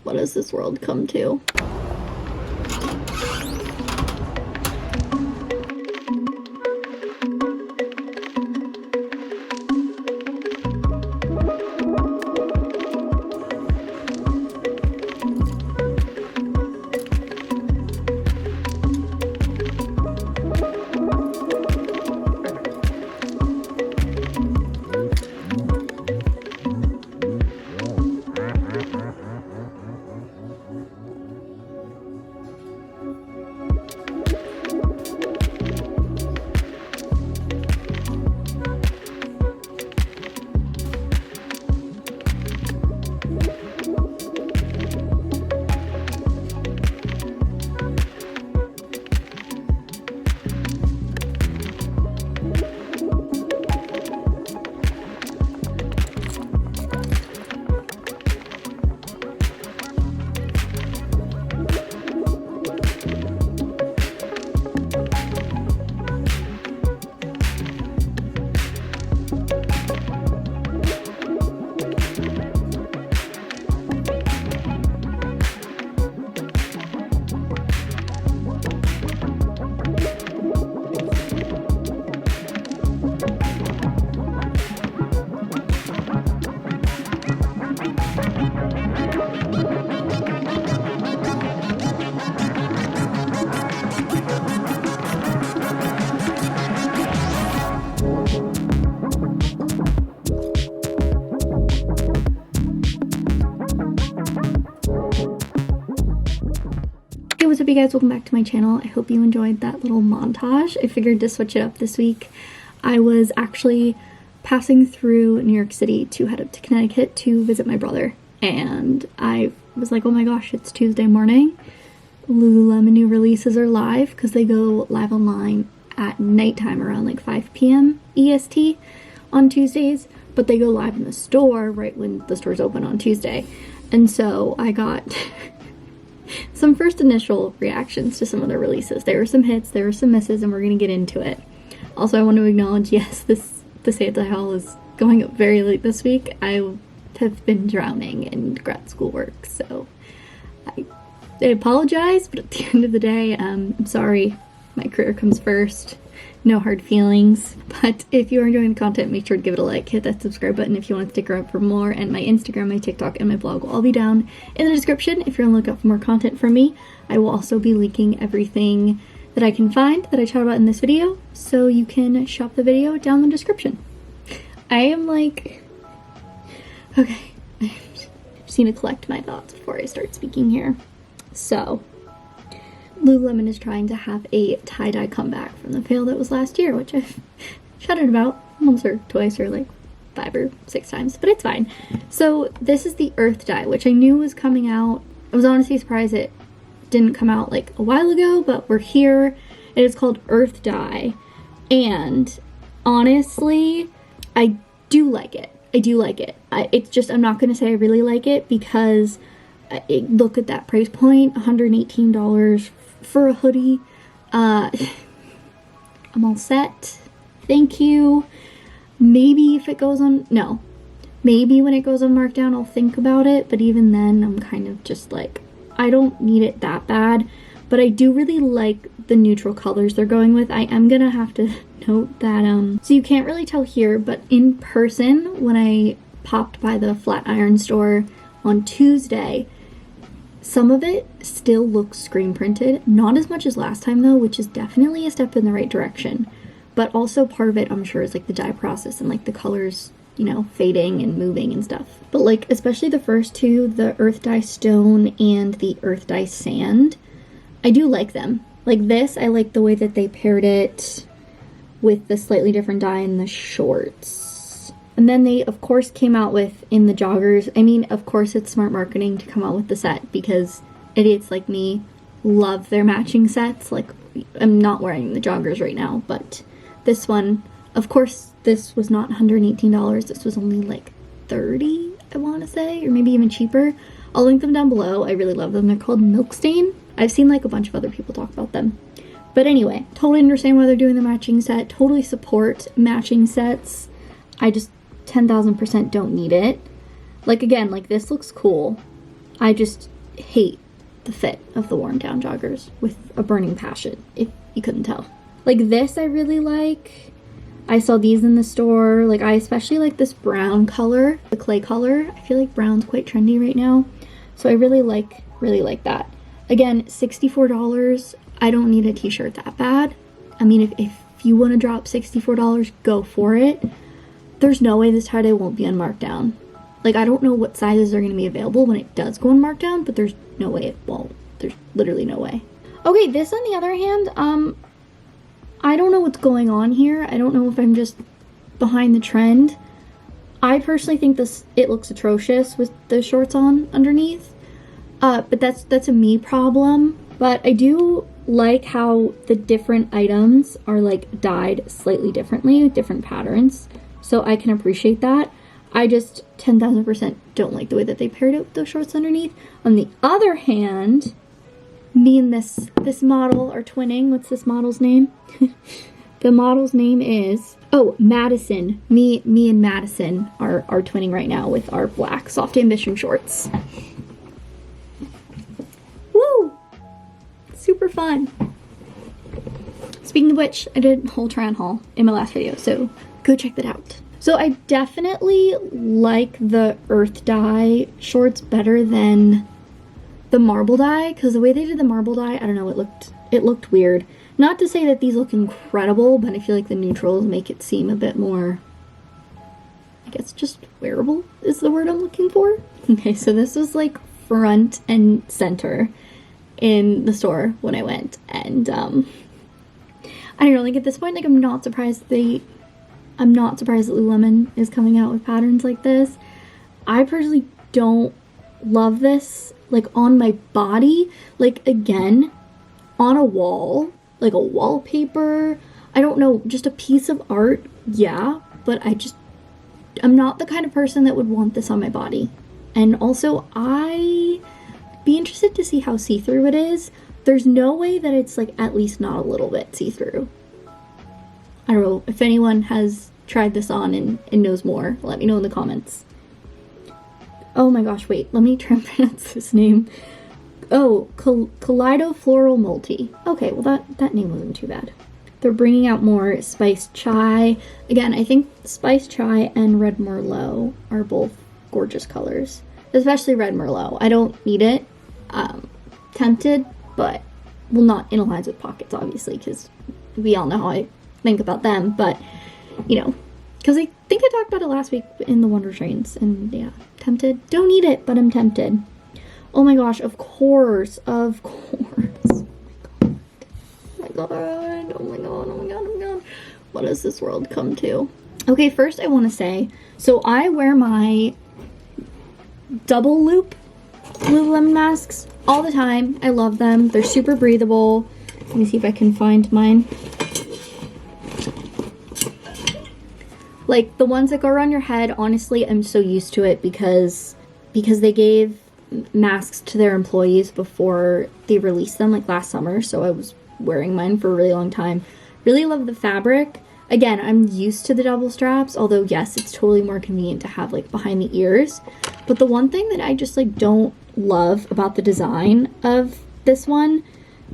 What has this world come to? Hey, what's up you guys, welcome back to my channel. I hope you enjoyed that little montage. I figured to switch it up this week. I was actually passing through New York City to head up to Connecticut to visit my brother, and I was like, oh my gosh, it's Tuesday morning. Lululemon new releases are live because they go live online at nighttime around like 5 p.m. EST on Tuesdays, but they go live in the store right when the stores open on Tuesday. And so I got some first initial reactions to some of the releases. There were some hits, there were some misses, and we're gonna get into it. Also, I want to acknowledge, yes, the Santa haul is going up very late this week. I have been drowning in grad school work, so I apologize, but at the end of the day, I'm sorry. My career comes first. No hard feelings. But if you are enjoying the content, make sure to give it a like, hit that subscribe button if you want to stick around for more, and my Instagram, my TikTok, and my blog will all be down in the description if you're on the lookout for more content from me. I will also be linking everything that I can find that I chat about in this video, so you can shop the video down in the description. I am like, okay, I just need to collect my thoughts before I start speaking here. So, Lululemon is trying to have a tie-dye comeback from the fail that was last year, which I've chatted about once or twice or like 5 or 6 times, but it's fine. So this is the earth dye, which I knew was coming out. I was honestly surprised it didn't come out like a while ago, but we're here. It is called earth dye, and honestly, I do like it. I do like it. It's just, I'm not going to say I really like it because look at that price point, $118 for a hoodie. I'm all set. Thank you. Maybe if it goes on, no. Maybe when it goes on markdown, I'll think about it. But even then, I'm kind of just like, I don't need it that bad. But I do really like the neutral colors they're going with. I am going to have to note that, so you can't really tell here, but in person, when I popped by the Flatiron store on Tuesday, some of it still looks screen printed. Not as much as last time though, which is definitely a step in the right direction. But also part of it, I'm sure, is like the dye process and like the colors, you know, fading and moving and stuff. But like, especially the first two, the earth dye stone and the earth dye sand, I do like them. Like this, I like the way that they paired it with the slightly different dye in the shorts. And then they, of course, came out with, in the joggers, I mean, of course it's smart marketing to come out with the set because idiots like me love their matching sets. Like, I'm not wearing the joggers right now, but this one, of course, this was not $118. This was only like $30, I want to say, or maybe even cheaper. I'll link them down below. I really love them. They're called Milk Stain. I've seen like a bunch of other people talk about them. But anyway, totally understand why they're doing the matching set. Totally support matching sets. I just 10,000% don't need it. Like, again, like this looks cool. I just hate the fit of the worn down joggers with a burning passion, if you couldn't tell. Like this I really like. I saw these in the store. Like I especially like this brown color, the clay color. I feel like brown's quite trendy right now. So I really like that. Again, $64. I don't need a t-shirt that bad. I mean, if you want to drop $64, go for it. There's no way this tie-dye won't be on markdown. Like, I don't know what sizes are going to be available when it does go on markdown, but there's no way it won't. There's literally no way. Okay, this on the other hand, I don't know what's going on here. I don't know if I'm just behind the trend. I personally think it looks atrocious with the shorts on underneath. But that's a me problem. But I do like how the different items are like dyed slightly differently, with different patterns. So I can appreciate that. I just 10,000% don't like the way that they paired it with those shorts underneath. On the other hand, me and this model are twinning. What's this model's name? The model's name is, oh, Madison. Me and Madison are twinning right now with our black Soft Ambition shorts. Woo! Super fun. Speaking of which, I did a whole try-on haul in my last video, so go check that out. So I definitely like the earth dye shorts better than the marble dye, because the way they did the marble dye, I don't know, it looked weird. Not to say that these look incredible, but I feel like the neutrals make it seem a bit more, I guess, just wearable is the word I'm looking for. Okay, so this was like front and center in the store when I went, and I don't know, like at this point, like I'm not surprised that Lululemon is coming out with patterns like this. I personally don't love this, like on my body, like again, on a wall, like a wallpaper, I don't know, just a piece of art, yeah, but I'm not the kind of person that would want this on my body. And also, I'd be interested to see how see-through it is. There's no way that it's like at least not a little bit see-through. I don't know, if anyone has tried this on and knows more, let me know in the comments. Oh my gosh, wait, let me try and pronounce this name. Oh, Kaleido Floral Multi. Okay, well that name wasn't too bad. They're bringing out more Spiced Chai. Again, I think Spiced Chai and Red Merlot are both gorgeous colors. Especially Red Merlot. I don't need it. Tempted, but, well, not in lines with pockets, obviously, because we all know how I think about them, but, you know, because I think I talked about it last week in the Wonder Trains, and yeah, tempted. Don't need it, but I'm tempted. Oh my gosh, of course. Oh my god. Oh my god. What does this world come to? Okay, first I want to say, so I wear my double loop Lululemon masks all the time. I love them. They're super breathable. Let me see if I can find mine. Like the ones that go around your head, honestly, I'm so used to it because they gave masks to their employees before they released them, like last summer, so I was wearing mine for a really long time. Really love the fabric. Again, I'm used to the double straps, although yes, it's totally more convenient to have like behind the ears. But the one thing that I just like don't love about the design of this one,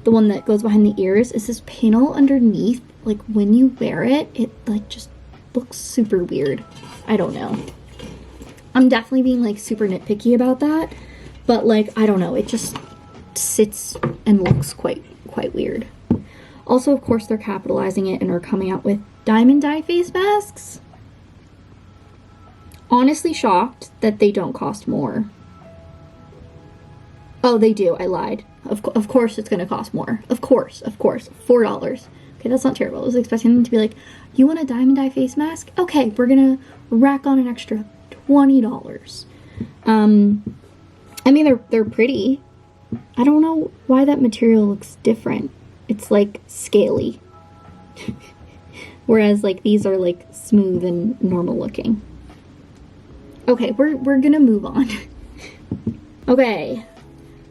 the one that goes behind the ears, is this panel underneath. Like when you wear it, it like just looks super weird. I don't know. I'm definitely being like super nitpicky about that, but like I don't know, it just sits and looks quite weird. Also, of course, they're capitalizing it and are coming out with diamond dye face masks. Honestly shocked that they don't cost more. Oh, they do. I lied. Of course it's gonna cost more. Of course. $4. Okay, that's not terrible. I was expecting them to be like, you want a diamond dye face mask? Okay, we're gonna rack on an extra $20. I mean, they're pretty. I don't know why that material looks different. It's like scaly. Whereas like these are like smooth and normal looking. Okay, we're gonna move on. Okay.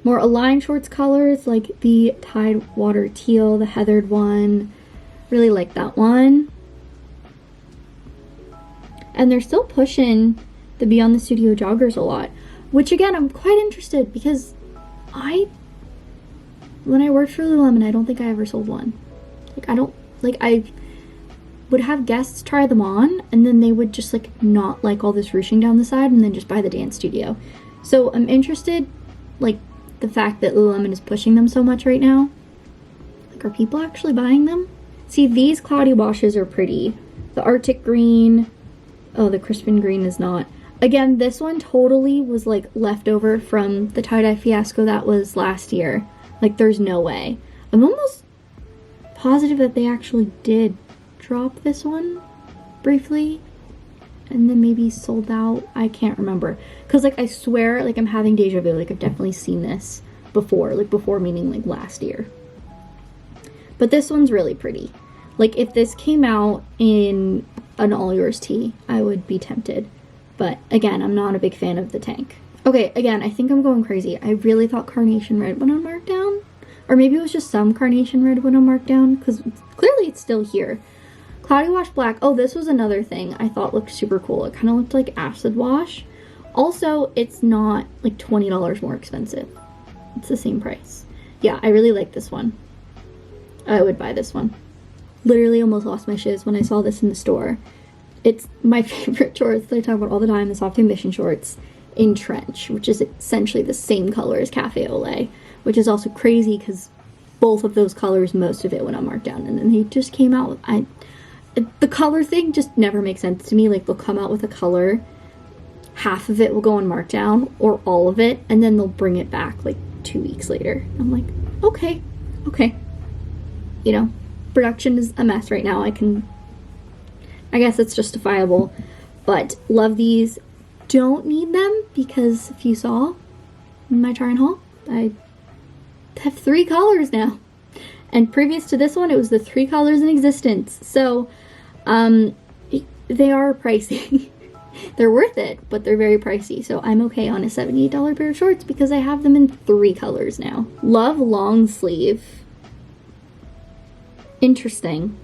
More Align Shorts colors, like the Tide Water Teal, the heathered one. Really like that one. And they're still pushing the Beyond the Studio joggers a lot. which again, I'm quite interested because when I worked for Lululemon, I don't think I ever sold one. Like, I would have guests try them on, and then they would just, like, not like all this ruching down the side and then just buy the dance studio. So I'm interested, like, the fact that Lululemon is pushing them so much right now. Like, are people actually buying them? See, these cloudy washes are pretty. The Arctic green. Oh, the Crispin green is not. Again, this one totally was, like, leftover from the tie-dye fiasco that was last year. Like, there's no way. I'm almost positive that they actually did drop this one briefly and then maybe sold out. I can't remember. Because, like, I swear, like, I'm having deja vu. Like, I've definitely seen this before. Like, before meaning, like, last year. But this one's really pretty. Like, if this came out in an all yours tee, I would be tempted. But, again, I'm not a big fan of the tank. Okay, again, I think I'm going crazy. I really thought Carnation Red went on markdown. Or maybe it was just some Carnation Red went on markdown, because clearly it's still here. Cloudy Wash Black. Oh, this was another thing I thought looked super cool. It kind of looked like acid wash. Also, it's not like $20 more expensive. It's the same price. Yeah, I really like this one. I would buy this one. Literally almost lost my shiz when I saw this in the store. It's my favorite shorts that I talk about all the time, the soft ambition shorts in trench, which is essentially the same color as Cafe au Lait, which is also crazy because both of those colors, most of it went on markdown, and then they just came out with, the color thing just never makes sense to me. Like, they'll come out with a color, half of it will go on markdown, or all of it, and then they'll bring it back like 2 weeks later. I'm like, okay. You know, production is a mess right now. I guess it's justifiable, but love these. Don't need them because if you saw in my try and haul, I have 3 colors now. And previous to this one, it was the 3 colors in existence. So, they are pricey. They're worth it, but they're very pricey. So I'm okay on a $78 pair of shorts because I have them in 3 colors now. Love long sleeve. Interesting.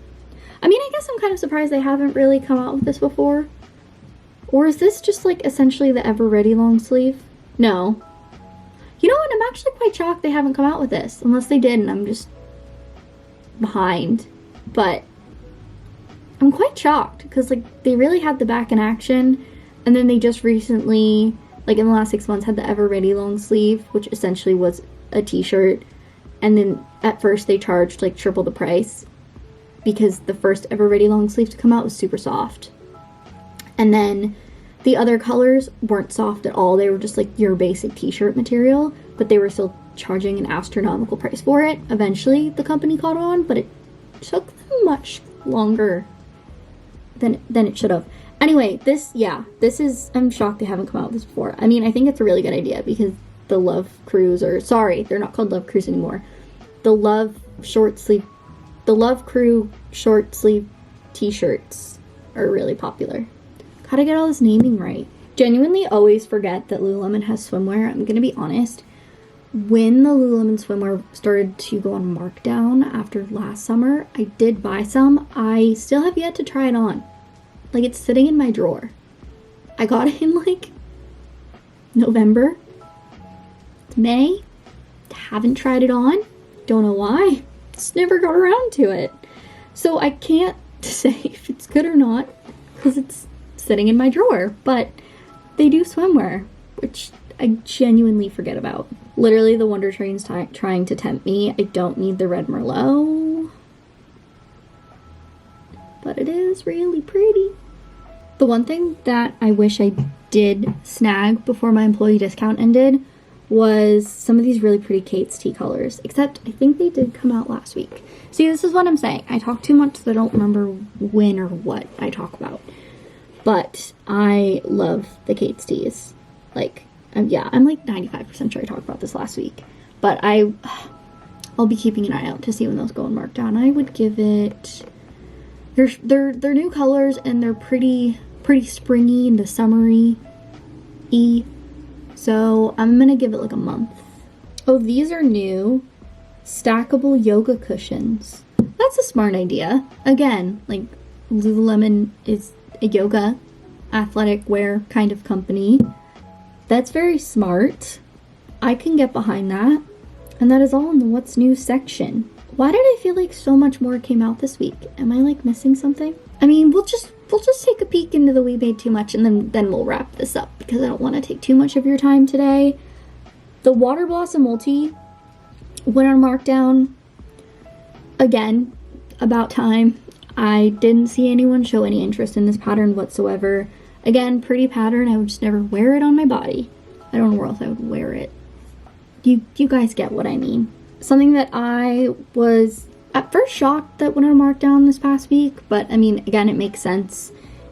I mean, I guess I'm kind of surprised they haven't really come out with this before. Or is this just like essentially the Ever Ready long sleeve? No. You know what? I'm actually quite shocked they haven't come out with this. Unless they did and I'm just behind. But I'm quite shocked because like they really had the back in action, and then they just recently, like in the last 6 months, had the Ever Ready long sleeve, which essentially was a t-shirt. And then at first they charged like triple the price because the first Ever Ready long sleeve to come out was super soft. And then the other colors weren't soft at all. They were just like your basic t-shirt material, but they were still charging an astronomical price for it. Eventually the company caught on, but it took them much longer than it should have. Anyway, this is, I'm shocked they haven't come out with this before. I mean, I think it's a really good idea because the Love Crews, or sorry, they're not called Love Crews anymore. The Love Crew short sleeve t-shirts are really popular. Gotta get all this naming right. Genuinely always forget that Lululemon has swimwear. I'm gonna be honest. When the Lululemon swimwear started to go on markdown after last summer, I did buy some. I still have yet to try it on. Like, it's sitting in my drawer. I got it in like November. It's May. Haven't tried it on. Don't know why. Just never got around to it. So I can't say if it's good or not because it's sitting in my drawer, but they do swimwear, which I genuinely forget about. Literally, the Wonder Train's trying to tempt me. I don't need the red Merlot, but it is really pretty. The one thing that I wish I did snag before my employee discount ended was some of these really pretty Kate's tea colors, except I think they did come out last week. See, this is what I'm saying. I talk too much so I don't remember when or what I talk about. But I love the Kate's teas. Like, yeah, I'm like 95% sure I talked about this last week. But I'll be keeping an eye out to see when those go on markdown. I would give it, they're new colors and they're pretty springy and summery-y. So I'm gonna give it like a month. Oh, these are new stackable yoga cushions. That's a smart idea. Again, like Lululemon is a yoga athletic wear kind of company. That's very smart. I can get behind that. And that is all in the what's new section. Why did I feel like so much more came out this week? Am I like missing something? I mean, we'll just take a peek into the We Made Too Much, and then we'll wrap this up because I don't want to take too much of your time today. The Water Blossom Multi went on markdown. Again, about time. I didn't see anyone show any interest in this pattern whatsoever. Again, pretty pattern. I would just never wear it on my body. I don't know where else I would wear it. You guys get what I mean. Something that I was at first shocked that went on markdown this past week, but I mean, again, it makes sense,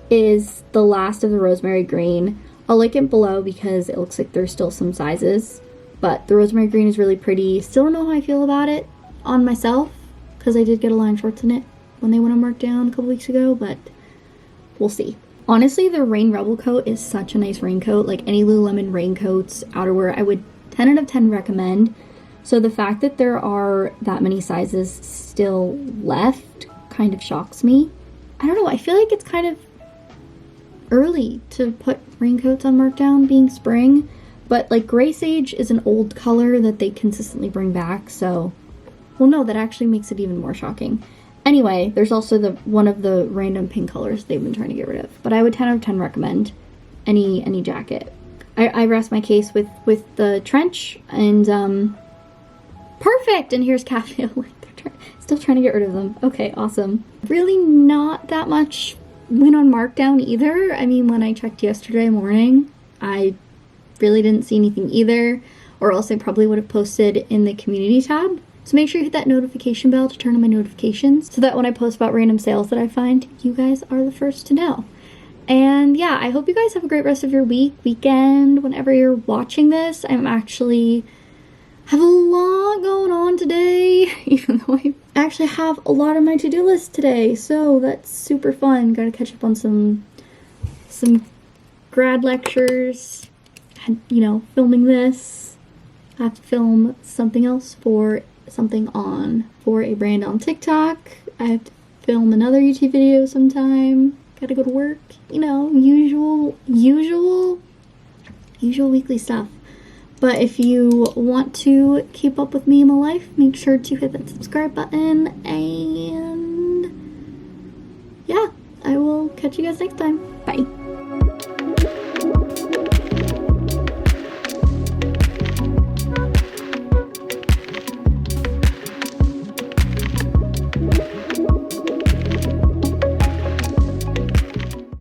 is the last of the Rosemary Green. I'll link it below because it looks like there's still some sizes, but the Rosemary Green is really pretty. Still don't know how I feel about it on myself because I did get a line shorts in it when they went on markdown a couple weeks ago, but we'll see. Honestly, the Rain Rebel coat is such a nice raincoat. Like any Lululemon raincoats, outerwear, I would 10 out of 10 recommend. So the fact that there are that many sizes still left kind of shocks me. I don't know, I feel like it's kind of early to put raincoats on markdown being spring, but like Gray Sage is an old color that they consistently bring back, so well, no, that actually makes it even more shocking. Anyway, there's also one of the random pink colors they've been trying to get rid of, but I would 10 out of 10 recommend any jacket. I rest my case with the trench, and perfect. And here's Cafe. Like they're still trying to get rid of them. Okay, awesome. Really not that much went on markdown either. I mean, when I checked yesterday morning, I really didn't see anything either, or else I probably would have posted in the community tab. So make sure you hit that notification bell to turn on my notifications so that when I post about random sales that I find, you guys are the first to know. And yeah, I hope you guys have a great rest of your weekend, whenever you're watching this. I'm actually have a lot going on today, even though I actually have a lot on my to-do list today, so that's super fun. Gotta catch up on some grad lectures, and, you know, filming this. I have to film something else for a brand on TikTok. I have to film another YouTube video sometime. Gotta go to work, you know, usual weekly stuff. But if you want to keep up with me in my life, make sure to hit that subscribe button, and yeah, I will catch you guys next time. Bye.